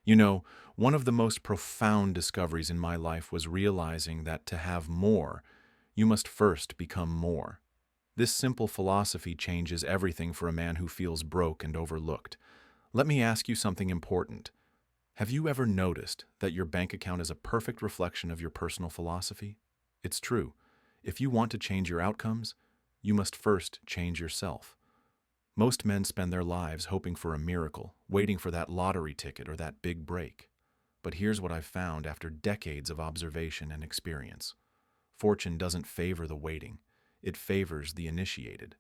You know, one of the most profound discoveries in my life was realizing that to have more, you must first become more. This simple philosophy changes everything for a man who feels broke and overlooked. Let me ask you something important. Have you ever noticed that your bank account is a perfect reflection of your personal philosophy? It's true. If you want to change your outcomes, you must first change yourself. Most men spend their lives hoping for a miracle, waiting for that lottery ticket or that big break. But here's what I've found after decades of observation and experience. Fortune doesn't favor the waiting, it favors the initiated.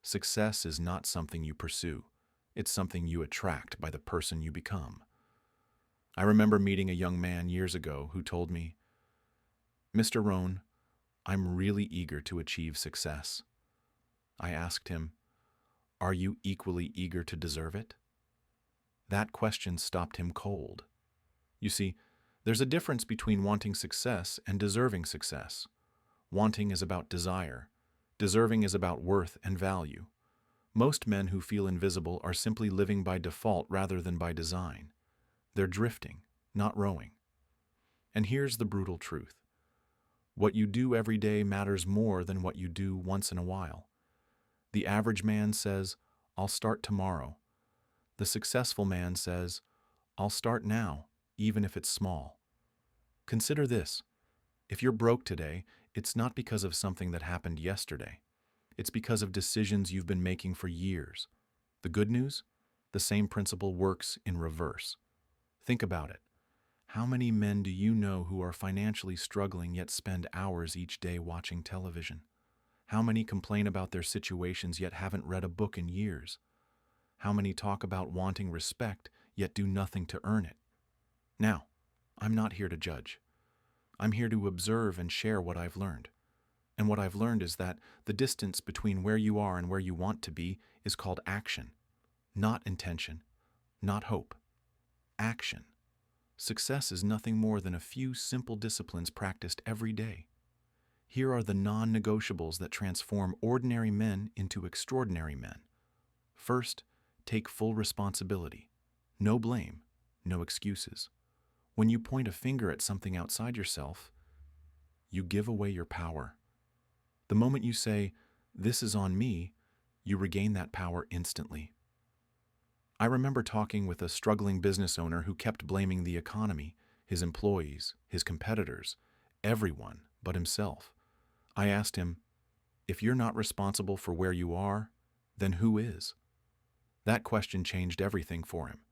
Success is not something you pursue, it's something you attract by the person you become. I remember meeting a young man years ago who told me, "Mr. Rohn, I'm really eager to achieve success." I asked him, "Are you equally eager to deserve it?" That question stopped him cold. You see, there's a difference between wanting success and deserving success. Wanting is about desire. Deserving is about worth and value. Most men who feel invisible are simply living by default rather than by design. They're drifting, not rowing. And here's the brutal truth. What you do every day matters more than what you do once in a while. The average man says, "I'll start tomorrow." The successful man says, "I'll start now, even if it's small." Consider this. If you're broke today, it's not because of something that happened yesterday. It's because of decisions you've been making for years. The good news? The same principle works in reverse. Think about it. How many men do you know who are financially struggling yet spend hours each day watching television? How many complain about their situations yet haven't read a book in years? How many talk about wanting respect yet do nothing to earn it? Now, I'm not here to judge. I'm here to observe and share what I've learned. And what I've learned is that the distance between where you are and where you want to be is called action, not intention, not hope. Action. Success is nothing more than a few simple disciplines practiced every day. Here are the non-negotiables that transform ordinary men into extraordinary men. First, take full responsibility. No blame, no excuses. When you point a finger at something outside yourself, you give away your power. The moment you say, "This is on me," you regain that power instantly. I remember talking with a struggling business owner who kept blaming the economy, his employees, his competitors, everyone but himself. I asked him, "If you're not responsible for where you are, then who is?" That question changed everything for him.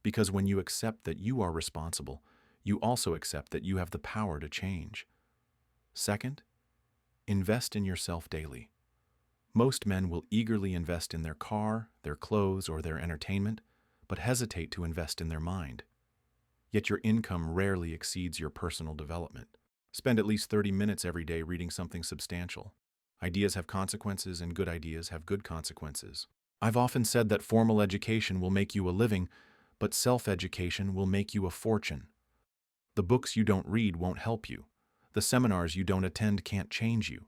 Because when you accept that you are responsible, you also accept that you have the power to change. Second, invest in yourself daily. Most men will eagerly invest in their car, their clothes, or their entertainment, but hesitate to invest in their mind. Yet your income rarely exceeds your personal development. Spend at least 30 minutes every day reading something substantial. Ideas have consequences, and good ideas have good consequences. I've often said that formal education will make you a living, but self-education will make you a fortune. The books you don't read won't help you. The seminars you don't attend can't change you.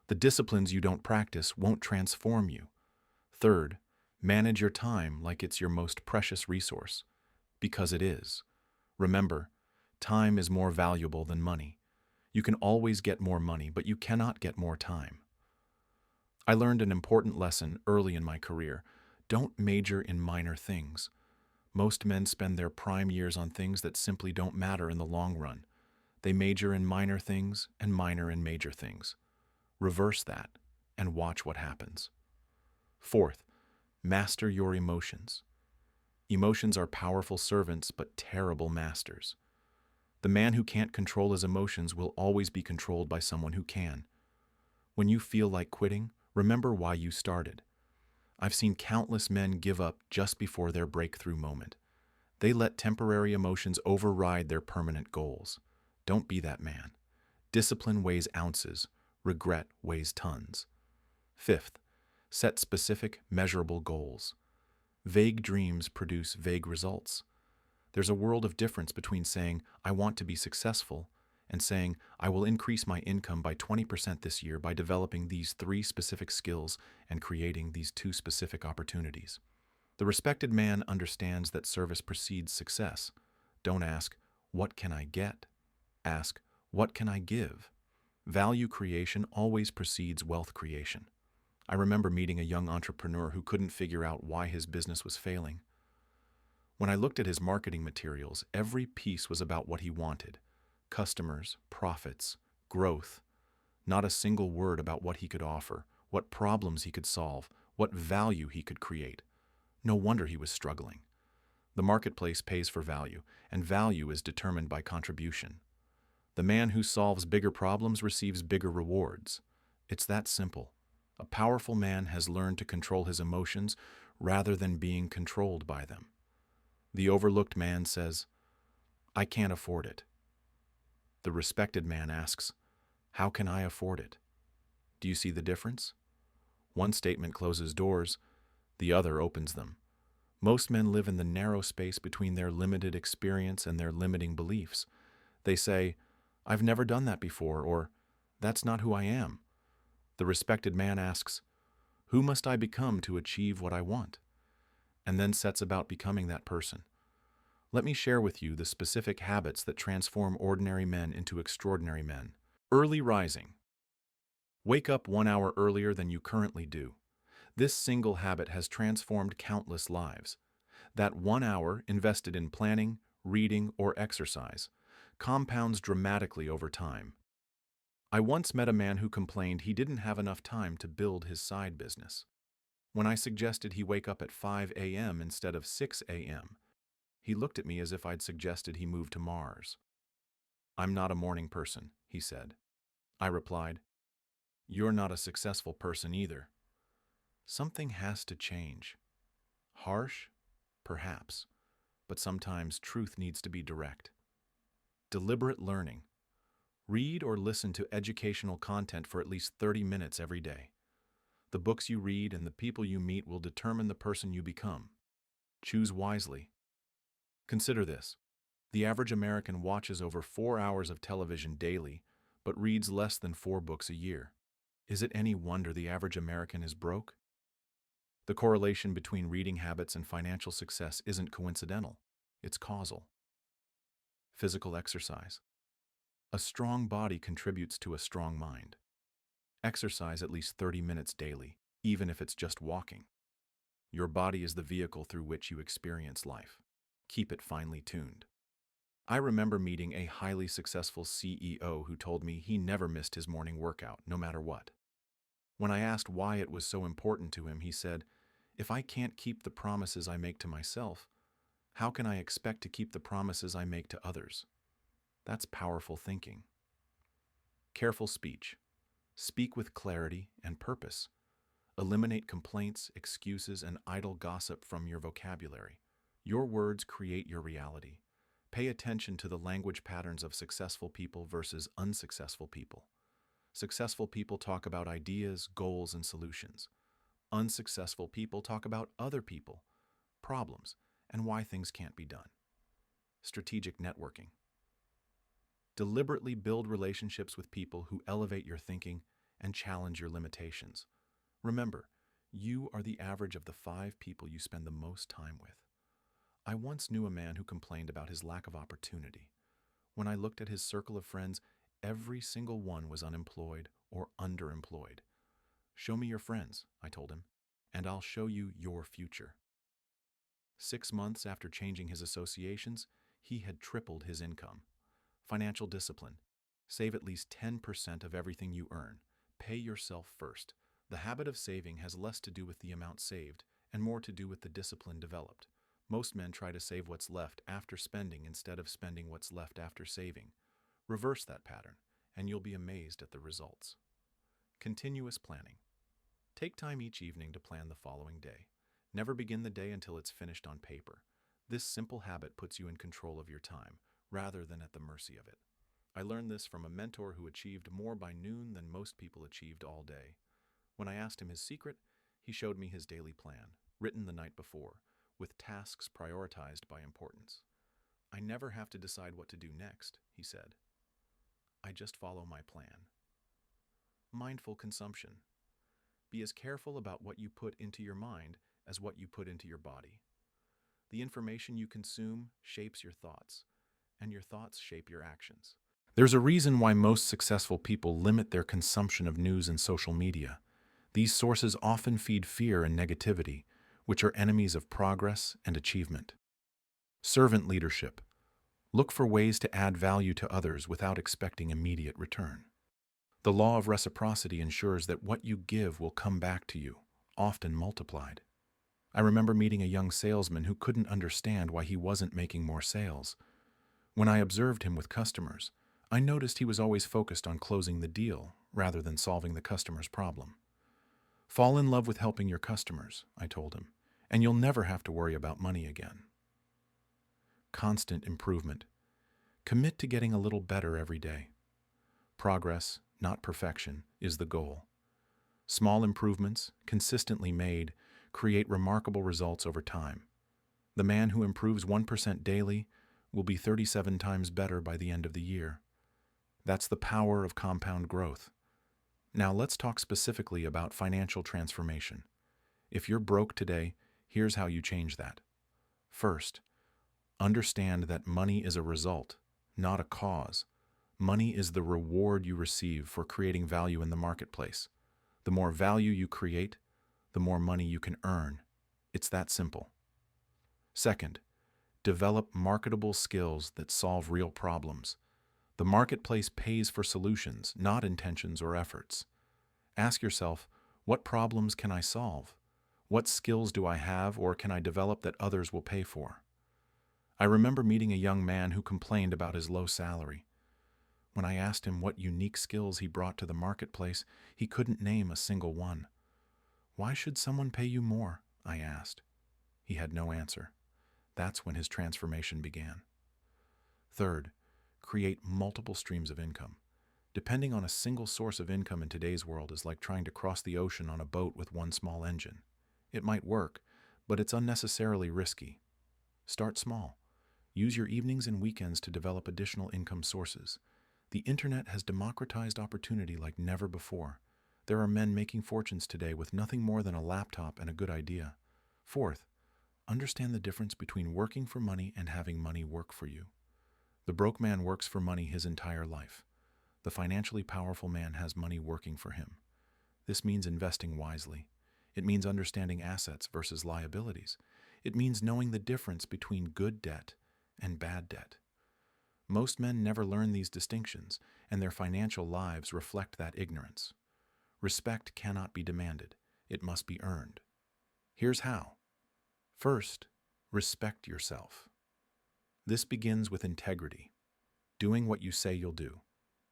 The disciplines you don't practice won't transform you. Third, manage your time like it's your most precious resource, because it is. Remember, time is more valuable than money. You can always get more money, but you cannot get more time. I learned an important lesson early in my career. Don't major in minor things. Most men spend their prime years on things that simply don't matter in the long run. They major in minor things and minor in major things. Reverse that and watch what happens. Fourth, master your emotions. Emotions are powerful servants but terrible masters. The man who can't control his emotions will always be controlled by someone who can. When you feel like quitting, remember why you started. I've seen countless men give up just before their breakthrough moment. They let temporary emotions override their permanent goals. Don't be that man. Discipline weighs ounces. Regret weighs tons. Fifth, set specific, measurable goals. Vague dreams produce vague results. There's a world of difference between saying, "I want to be successful," and saying, "I will increase my income by 20% this year by developing these 3 specific skills and creating these 2 specific opportunities." The respected man understands that service precedes success. Don't ask, "What can I get?" Ask, "What can I give?" Value creation always precedes wealth creation. I remember meeting a young entrepreneur who couldn't figure out why his business was failing. When I looked at his marketing materials, every piece was about what he wanted: customers, profits, growth. Not a single word about what he could offer, what problems he could solve, what value he could create. No wonder he was struggling. The marketplace pays for value, and value is determined by contribution. The man who solves bigger problems receives bigger rewards. It's that simple. A powerful man has learned to control his emotions rather than being controlled by them. The overlooked man says, "I can't afford it." The respected man asks, "How can I afford it?" Do you see the difference? One statement closes doors, the other opens them. Most men live in the narrow space between their limited experience and their limiting beliefs. They say, "I've never done that before," or "That's not who I am." The respected man asks, "Who must I become to achieve what I want?" and then sets about becoming that person. Let me share with you the specific habits that transform ordinary men into extraordinary men. Early rising. Wake up 1 hour earlier than you currently do. This single habit has transformed countless lives. That 1 hour invested in planning, reading, or exercise compounds dramatically over time. I once met a man who complained he didn't have enough time to build his side business. When I suggested he wake up at 5 a.m. instead of 6 a.m., he looked at me as if I'd suggested he move to Mars. "I'm not a morning person," he said. I replied, "You're not a successful person either." Something has to change. Harsh? Perhaps. But sometimes truth needs to be direct. Deliberate learning. Read or listen to educational content for at least 30 minutes every day. The books you read and the people you meet will determine the person you become. Choose wisely. Consider this. The average American watches over 4 hours of television daily, but reads less than 4 books a year. Is it any wonder the average American is broke? The correlation between reading habits and financial success isn't coincidental. It's causal. Physical exercise. A strong body contributes to a strong mind. Exercise at least 30 minutes daily, even if it's just walking. Your body is the vehicle through which you experience life. Keep it finely tuned. I remember meeting a highly successful CEO who told me he never missed his morning workout, no matter what. When I asked why it was so important to him, he said, "If I can't keep the promises I make to myself, how can I expect to keep the promises I make to others?" That's powerful thinking. Careful speech. Speak with clarity and purpose. Eliminate complaints, excuses, and idle gossip from your vocabulary. Your words create your reality. Pay attention to the language patterns of successful people versus unsuccessful people. Successful people talk about ideas, goals, and solutions. Unsuccessful people talk about other people, problems, and why things can't be done. Strategic networking. Deliberately build relationships with people who elevate your thinking and challenge your limitations. Remember, you are the average of the 5 people you spend the most time with. I once knew a man who complained about his lack of opportunity. When I looked at his circle of friends, every single one was unemployed or underemployed. "Show me your friends," I told him, "and I'll show you your future." 6 months after changing his associations, he had tripled his income. Financial discipline. Save at least 10% of everything you earn. Pay yourself first. The habit of saving has less to do with the amount saved and more to do with the discipline developed. Most men try to save what's left after spending instead of spending what's left after saving. Reverse that pattern, and you'll be amazed at the results. Continuous planning. Take time each evening to plan the following day. Never begin the day until it's finished on paper. This simple habit puts you in control of your time, rather than at the mercy of it. I learned this from a mentor who achieved more by noon than most people achieved all day. When I asked him his secret, he showed me his daily plan, written the night before, with tasks prioritized by importance. "I never have to decide what to do next," he said. "I just follow my plan." Mindful consumption. Be as careful about what you put into your mind as what you put into your body. The information you consume shapes your thoughts. and your thoughts shape your actions. There's a reason why most successful people limit their consumption of news and social media. These sources often feed fear and negativity, which are enemies of progress and achievement. Servant leadership. Look for ways to add value to others without expecting immediate return. The law of reciprocity ensures that what you give will come back to you, often multiplied. I remember meeting a young salesman who couldn't understand why he wasn't making more sales. When I observed him with customers, I noticed he was always focused on closing the deal rather than solving the customer's problem. Fall in love with helping your customers, I told him, and you'll never have to worry about money again. Constant improvement. Commit to getting a little better every day. Progress, not perfection, is the goal. Small improvements, consistently made, create remarkable results over time. The man who improves 1% daily will be 37 times better by the end of the year. That's the power of compound growth. Now let's talk specifically about financial transformation. If you're broke today, here's how you change that. First, understand that money is a result, not a cause. Money is the reward you receive for creating value in the marketplace. The more value you create, the more money you can earn. It's that simple. Second, develop marketable skills that solve real problems. The marketplace pays for solutions, not intentions or efforts. Ask yourself, what problems can I solve? What skills do I have or can I develop that others will pay for? I remember meeting a young man who complained about his low salary. When I asked him what unique skills he brought to the marketplace, he couldn't name a single one. Why should someone pay you more? I asked. He had no answer. That's when his transformation began. Third, create multiple streams of income. Depending on a single source of income in today's world is like trying to cross the ocean on a boat with one small engine. It might work, but it's unnecessarily risky. Start small. Use your evenings and weekends to develop additional income sources. The internet has democratized opportunity like never before. There are men making fortunes today with nothing more than a laptop and a good idea. Fourth, understand the difference between working for money and having money work for you. The broke man works for money his entire life. The financially powerful man has money working for him. This means investing wisely. It means understanding assets versus liabilities. It means knowing the difference between good debt and bad debt. Most men never learn these distinctions, and their financial lives reflect that ignorance. Respect cannot be demanded. It must be earned. Here's how. First, respect yourself. This begins with integrity, doing what you say you'll do.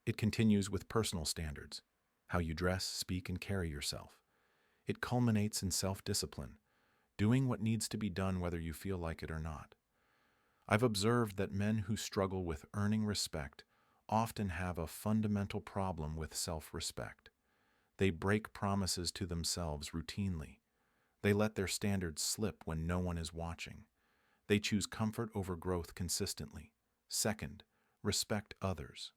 It continues with personal standards, how you dress, speak, and carry yourself. It culminates in self-discipline, doing what needs to be done whether you feel like it or not. I've observed that men who struggle with earning respect often have a fundamental problem with self-respect. They break promises to themselves routinely. They let their standards slip when no one is watching. They choose comfort over growth consistently. Second, respect others.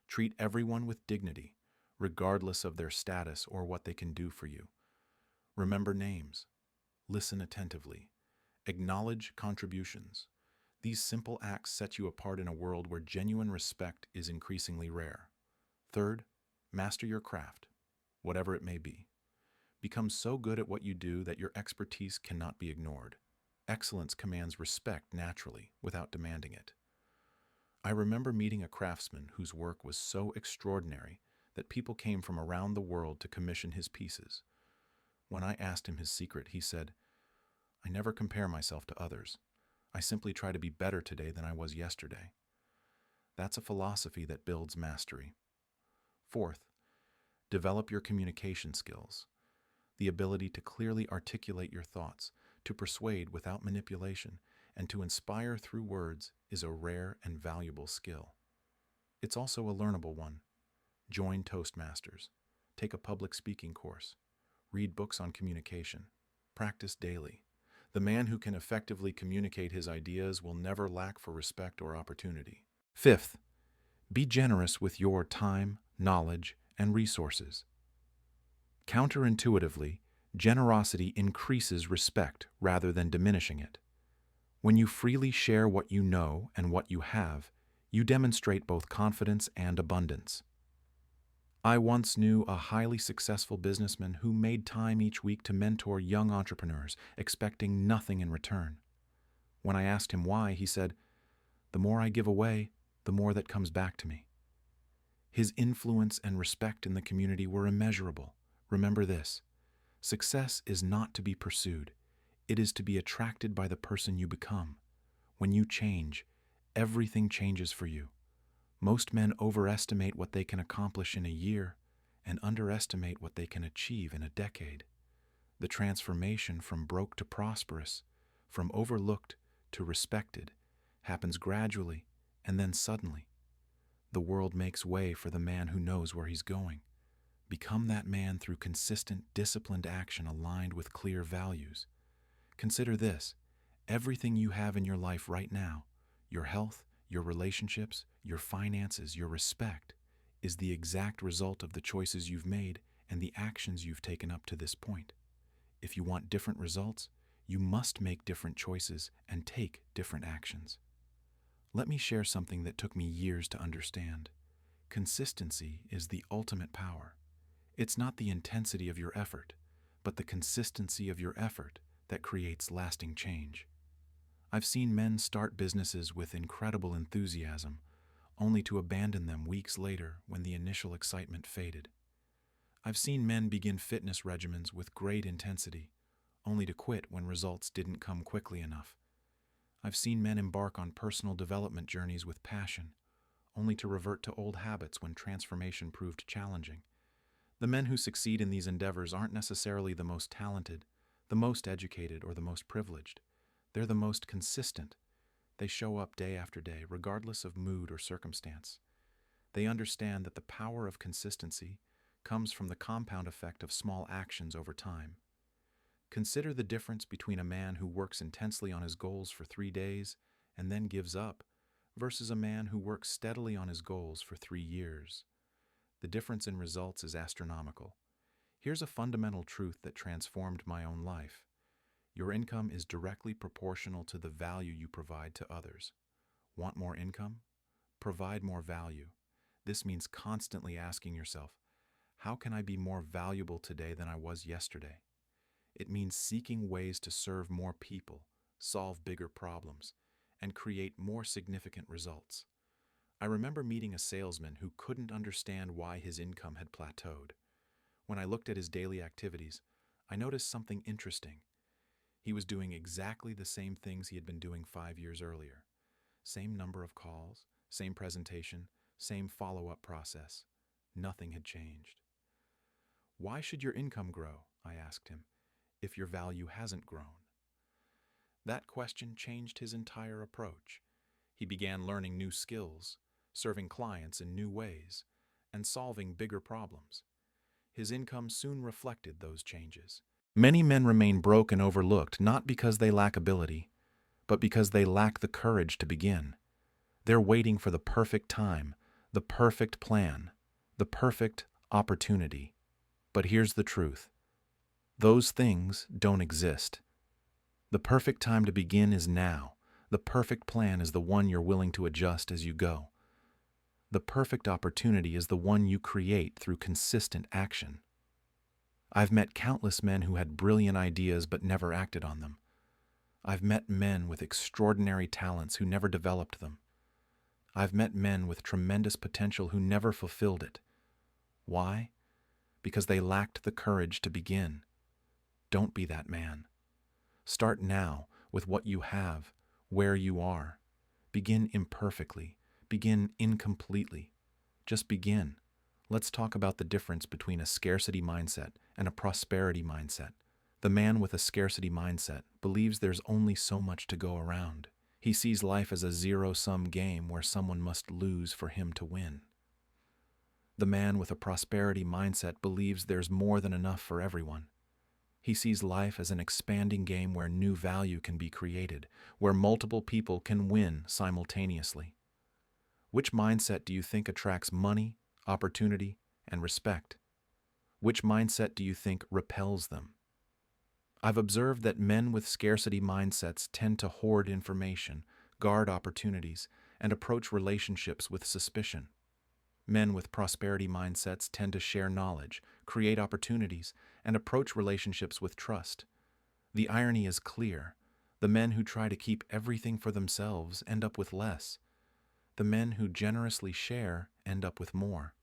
Treat everyone with dignity, regardless of their status or what they can do for you. Remember names. Listen attentively. Acknowledge contributions. These simple acts set you apart in a world where genuine respect is increasingly rare. Third, master your craft, whatever it may be. Become so good at what you do that your expertise cannot be ignored. Excellence commands respect naturally, without demanding it. I remember meeting a craftsman whose work was so extraordinary that people came from around the world to commission his pieces. When I asked him his secret, he said, "I never compare myself to others. I simply try to be better today than I was yesterday." That's a philosophy that builds mastery. Fourth, develop your communication skills. The ability to clearly articulate your thoughts, to persuade without manipulation, and to inspire through words is a rare and valuable skill. It's also a learnable one. Join Toastmasters. Take a public speaking course. Read books on communication. Practice daily. The man who can effectively communicate his ideas will never lack for respect or opportunity. Fifth, be generous with your time, knowledge, and resources. Counterintuitively, generosity increases respect rather than diminishing it. When you freely share what you know and what you have, you demonstrate both confidence and abundance. I once knew a highly successful businessman who made time each week to mentor young entrepreneurs, expecting nothing in return. When I asked him why, he said, "The more I give away, the more that comes back to me." His influence and respect in the community were immeasurable. Remember this: success is not to be pursued. It is to be attracted by the person you become. When you change, everything changes for you. Most men overestimate what they can accomplish in a year and underestimate what they can achieve in a decade. The transformation from broke to prosperous, from overlooked to respected, happens gradually and then suddenly. The world makes way for the man who knows where he's going. Become that man through consistent, disciplined action aligned with clear values. Consider this: everything you have in your life right now, your health, your relationships, your finances, your respect, is the exact result of the choices you've made and the actions you've taken up to this point. If you want different results, you must make different choices and take different actions. Let me share something that took me years to understand. Consistency is the ultimate power. It's not the intensity of your effort, but the consistency of your effort that creates lasting change. I've seen men start businesses with incredible enthusiasm, only to abandon them weeks later when the initial excitement faded. I've seen men begin fitness regimens with great intensity, only to quit when results didn't come quickly enough. I've seen men embark on personal development journeys with passion, only to revert to old habits when transformation proved challenging. The men who succeed in these endeavors aren't necessarily the most talented, the most educated, or the most privileged. They're the most consistent. They show up day after day, regardless of mood or circumstance. They understand that the power of consistency comes from the compound effect of small actions over time. Consider the difference between a man who works intensely on his goals for 3 days and then gives up versus a man who works steadily on his goals for 3 years. The difference in results is astronomical. Here's a fundamental truth that transformed my own life. Your income is directly proportional to the value you provide to others. Want more income? Provide more value. This means constantly asking yourself, how can I be more valuable today than I was yesterday? It means seeking ways to serve more people, solve bigger problems, and create more significant results. I remember meeting a salesman who couldn't understand why his income had plateaued. When I looked at his daily activities, I noticed something interesting. He was doing exactly the same things he had been doing 5 years earlier. Same number of calls, same presentation, same follow-up process. Nothing had changed. Why should your income grow, I asked him, if your value hasn't grown? That question changed his entire approach. He began learning new skills, serving clients in new ways, and solving bigger problems. His income soon reflected those changes. Many men remain broke and overlooked not because they lack ability, but because they lack the courage to begin. They're waiting for the perfect time, the perfect plan, the perfect opportunity. But here's the truth: those things don't exist. The perfect time to begin is now. The perfect plan is the one you're willing to adjust as you go. The perfect opportunity is the one you create through consistent action. I've met countless men who had brilliant ideas but never acted on them. I've met men with extraordinary talents who never developed them. I've met men with tremendous potential who never fulfilled it. Why? Because they lacked the courage to begin. Don't be that man. Start now with what you have, where you are. Begin imperfectly. Begin incompletely. Just begin. Let's talk about the difference between a scarcity mindset and a prosperity mindset. The man with a scarcity mindset believes there's only so much to go around. He sees life as a zero-sum game where someone must lose for him to win. The man with a prosperity mindset believes there's more than enough for everyone. He sees life as an expanding game where new value can be created, where multiple people can win simultaneously. Which mindset do you think attracts money, opportunity, and respect? Which mindset do you think repels them? I've observed that men with scarcity mindsets tend to hoard information, guard opportunities, and approach relationships with suspicion. Men with prosperity mindsets tend to share knowledge, create opportunities, and approach relationships with trust. The irony is clear. The men who try to keep everything for themselves end up with less. The men who generously share end up with more.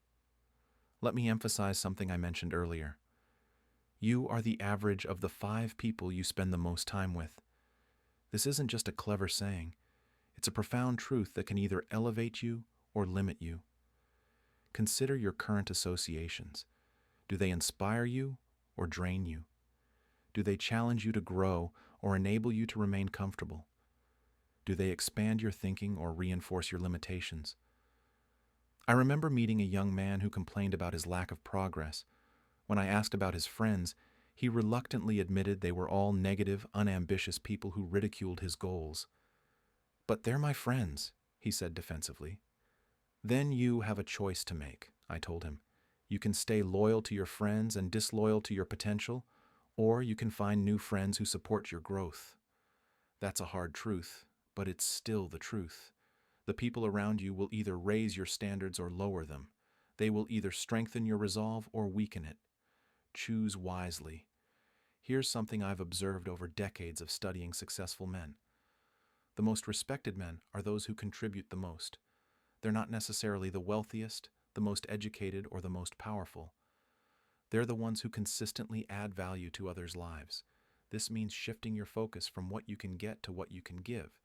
Let me emphasize something I mentioned earlier. You are the average of the 5 people you spend the most time with. This isn't just a clever saying. It's a profound truth that can either elevate you or limit you. Consider your current associations. Do they inspire you or drain you? Do they challenge you to grow or enable you to remain comfortable? Do they expand your thinking or reinforce your limitations? I remember meeting a young man who complained about his lack of progress. When I asked about his friends, he reluctantly admitted they were all negative, unambitious people who ridiculed his goals. "But they're my friends," he said defensively. "Then you have a choice to make," I told him. "You can stay loyal to your friends and disloyal to your potential, or you can find new friends who support your growth." That's a hard truth, but it's still the truth. The people around you will either raise your standards or lower them. They will either strengthen your resolve or weaken it. Choose wisely. Here's something I've observed over decades of studying successful men. The most respected men are those who contribute the most. They're not necessarily the wealthiest, the most educated, or the most powerful. They're the ones who consistently add value to others' lives. This means shifting your focus from what you can get to what you can give.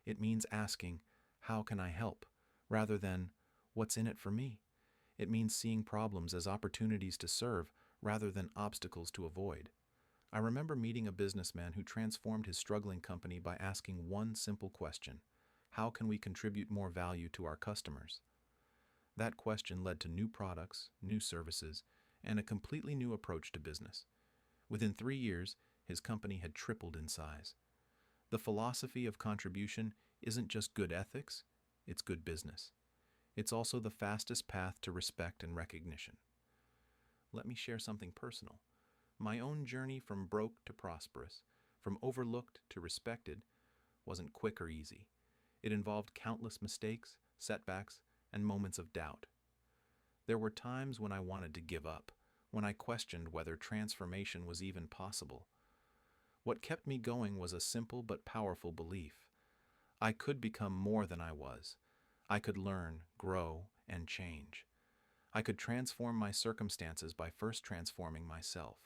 It means asking, "How can I help?" rather than, "What's in it for me?" It means seeing problems as opportunities to serve rather than obstacles to avoid. I remember meeting a businessman who transformed his struggling company by asking one simple question: how can we contribute more value to our customers? That question led to new products, new services, and a completely new approach to business. Within 3 years, his company had tripled in size. The philosophy of contribution isn't just good ethics, it's good business. It's also the fastest path to respect and recognition. Let me share something personal. My own journey from broke to prosperous, from overlooked to respected, wasn't quick or easy. It involved countless mistakes, setbacks, and moments of doubt. There were times when I wanted to give up, when I questioned whether transformation was even possible. What kept me going was a simple but powerful belief. I could become more than I was. I could learn, grow, and change. I could transform my circumstances by first transforming myself.